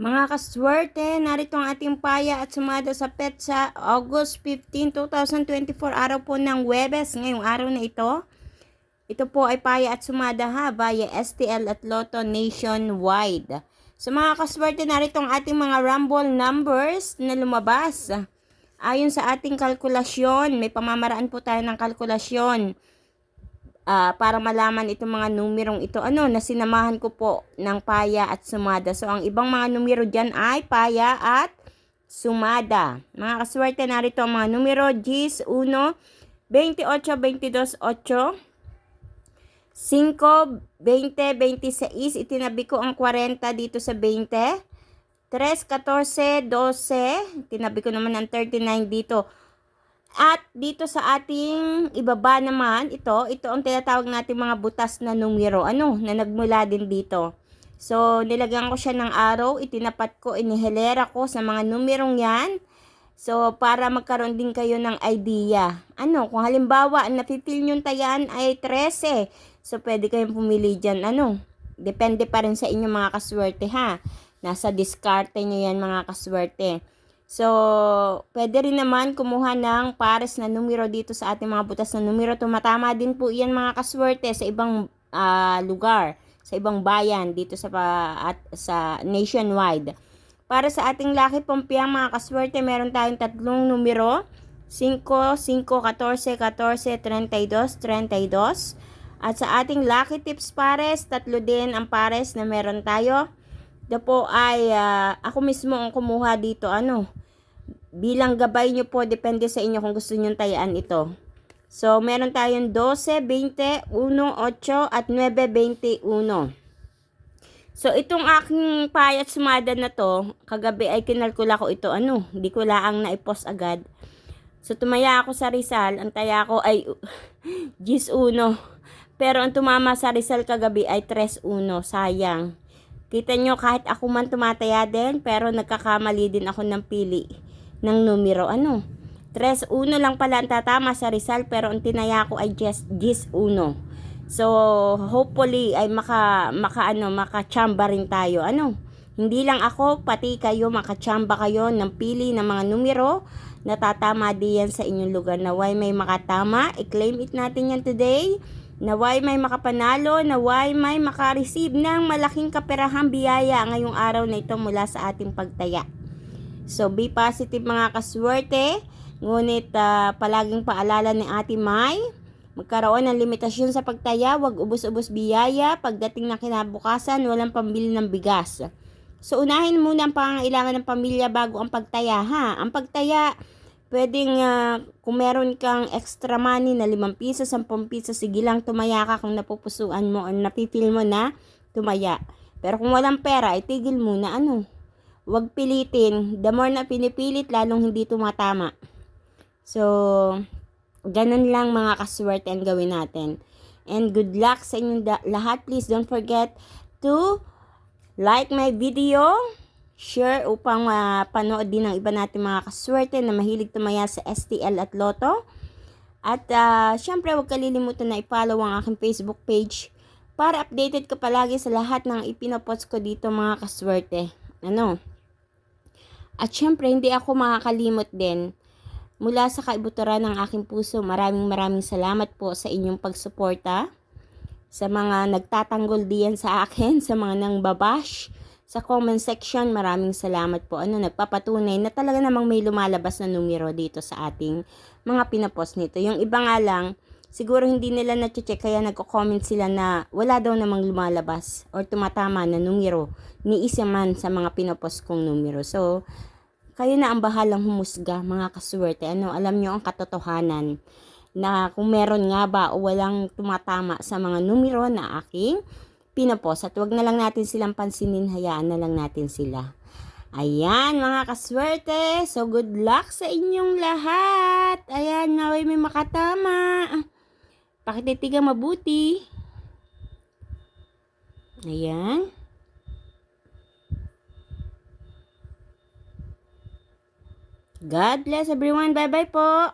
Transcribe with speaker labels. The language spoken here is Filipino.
Speaker 1: Mga kaswerte, narito ang ating paya at sumada sa petsa August 15, 2024, araw po ng Huwebes. Ngayong araw na ito, ito po ay paya at sumada ha, via STL at Lotto nationwide. So mga kaswerte, narito ang ating mga rumble numbers na lumabas. Ayon sa ating kalkulasyon, may pamamaraan po tayo ng kalkulasyon. Para malaman itong mga numerong ito, na sinamahan ko po ng paya at sumada. So, ang ibang mga numero dyan ay paya at sumada. Mga kaswerte, narito ang mga numero: 10, 1, 28, 22, 8, 5, 20, 26. Itinabi ko ang 40 dito sa 20. 3, 14, 12. Tinabi ko naman ang 39 dito. At dito sa ating ibaba naman, ito ang tinatawag natin mga butas na numero, na nagmula din dito. So, nilagyan ko siya ng araw, itinapat ko, inihilera ko sa mga numerong yan. So, para magkaroon din kayo ng idea. Kung halimbawa, napipil yung tayan ay 13. So, pwede kayong pumili dyan, Depende pa rin sa inyo mga kaswerte, ha. Nasa diskarte nyo yan mga kaswerte. So, pwede rin naman kumuha ng pares na numero dito sa ating mga butas na numero. Tumatama din po yan mga kaswerte sa ibang lugar, sa ibang bayan dito sa nationwide. Para sa ating lucky pompiang mga kaswerte, meron tayong tatlong numero: 5, 5, 14, 14, 32, 32. At sa ating lucky tips pares, tatlo din ang pares na meron tayo. Ito po ay ako mismo ang kumuha dito, bilang gabay nyo po, depende sa inyo kung gusto nyo tayaan ito. So, meron tayong 12, 20, 1, 8, at 9, 21. So, itong aking payat sumada na to, kagabi ay kinalkula ko ito, hindi ko laang na-post agad. So, tumaya ako sa Rizal, ang taya ko ay 10-1. Pero ang tumama sa Rizal kagabi ay 3-1, sayang. Kita nyo, kahit ako man tumataya din, pero nagkakamali din ako ng pili ng numero, 3-1 lang pala ang tatama sa Rizal, pero ang tinaya ko ay just 10-1. So, hopefully ay makachamba rin tayo, Hindi lang ako, pati kayo, makachamba kayo ng pili ng mga numero na tatama diyan sa inyong lugar. Naway may makatama, i-claim it natin yan today. Naway may makapanalo, naway may makareceive ng malaking kaperahang biyaya ngayong araw na ito mula sa ating pagtaya. So, be positive mga kaswerte. Ngunit palaging paalala ni Ate May, magkaroon ng limitasyon sa pagtaya, wag ubos-ubos biyaya. Pagdating na kinabukasan, walang pambili ng bigas. So, unahin muna ang pangangailangan ng pamilya bago ang pagtaya, ha? Ang pagtaya, pwedeng kung meron kang extra money na 5 piso, 10 piso, sige lang tumaya ka kung napupusuan mo o napipil mo na tumaya. Pero kung walang pera, itigil muna, Huwag pilitin. The more na pinipilit, lalong hindi tumatama. So, ganun lang mga kaswerte ang gawin natin. And good luck sa inyong lahat. Please don't forget to like my video, share upang panood din ng iba natin mga kaswerte na mahilig tumaya sa STL at Lotto. At syempre, huwag kalilimutan na i-follow ang aking Facebook page para updated ka palagi sa lahat ng ipinopost ko dito mga kaswerte. At syempre, hindi ako makakalimot din. Mula sa kaibuturan ng aking puso, maraming salamat po sa inyong pagsuporta. Sa mga nagtatanggol diyan sa akin, sa mga nangbabash sa comment section, maraming salamat po. Nagpapatunay na talaga namang may lumalabas na numero dito sa ating mga pinapost nito. Yung iba nga lang, siguro hindi nila na-check kaya nagko-comment sila na wala daw namang lumalabas or tumatama na numero ni isa man sa mga pinapost kong numero. So, kayo na ang bahalang humusga mga kaswerte. Alam nyo ang katotohanan na kung meron nga ba o walang tumatama sa mga numero na aking pinapost. At wag na lang natin silang pansinin, hayaan na lang natin sila. Ayan mga kaswerte. So good luck sa inyong lahat. Ayan, naway may makatama. Pakititigang mabuti. Ayan. God bless everyone. Bye-bye po.